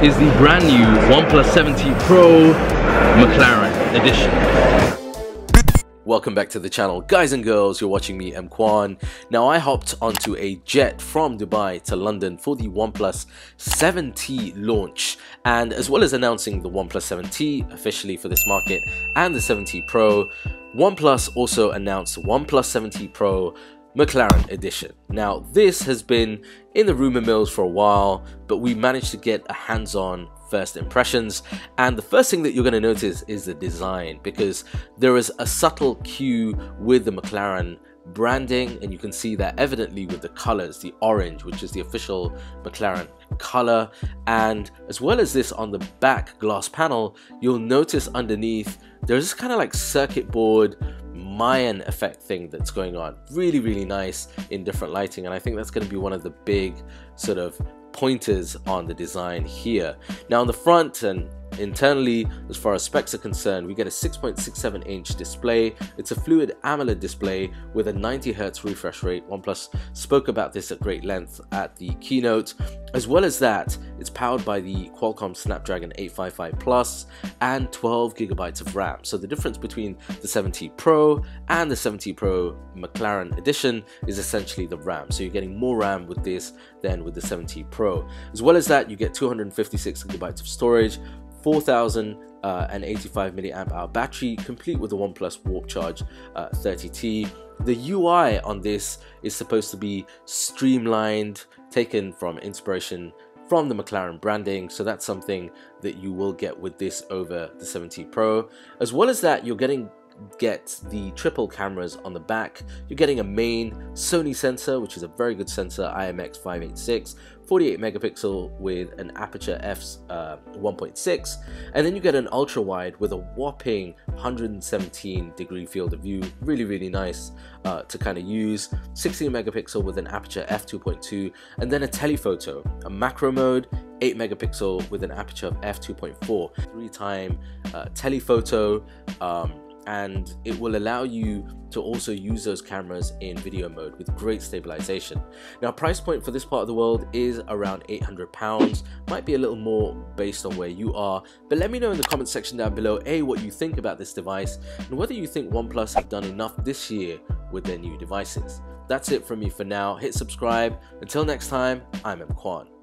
is the brand new OnePlus 7T Pro McLaren edition. Welcome back to the channel, guys and girls. You're watching me, EMKWAN. Now, I hopped onto a jet from Dubai to London for the OnePlus 7T launch, and as well as announcing the OnePlus 7T officially for this market and the 7T Pro, OnePlus also announced OnePlus 7T Pro McLaren edition. Now, this has been in the rumor mills for a while, but we managed to get a hands-on first impressions, and the first thing that you're going to notice is the design, because there is a subtle cue with the McLaren branding, and you can see that evidently with the colors, the orange, which is the official McLaren color, and as well as this on the back glass panel, you'll notice underneath there's this kind of like circuit board Mayan effect thing that's going on. Really nice in different lighting, and I think that's going to be one of the big sort of pointers on the design here. Now, on the front and internally, as far as specs are concerned, we get a 6.67 inch display. It's a fluid AMOLED display with a 90 Hz refresh rate. OnePlus spoke about this at great length at the keynote. As well as that, it's powered by the Qualcomm Snapdragon 855 Plus and 12 GB of RAM. So the difference between the 7T Pro and the 7T Pro McLaren edition is essentially the RAM. So you're getting more RAM with this than with the 7T Pro. As well as that, you get 256 GB of storage, 4085 mAh battery, complete with the OnePlus Warp Charge 30T. The UI on this is supposed to be streamlined, taken from inspiration from the McLaren branding, so that's something that you will get with this over the 7T Pro. As well as that, you're get the triple cameras on the back. You're getting a main Sony sensor, which is a very good sensor, IMX586, 48 megapixel with an aperture f1.6, and then you get an ultra wide with a whopping 117 degree field of view. Really nice to kind of use. 16 megapixel with an aperture f2.2, and then a telephoto, a macro mode, 8 megapixel with an aperture of f2.4, 3-time telephoto, and it will allow you to also use those cameras in video mode with great stabilization. Now, price point for this part of the world is around £800, might be a little more based on where you are, but let me know in the comment section down below what you think about this device and whether you think OnePlus have done enough this year with their new devices. That's it from me for now. Hit subscribe. Until next time, I'm EMKWAN.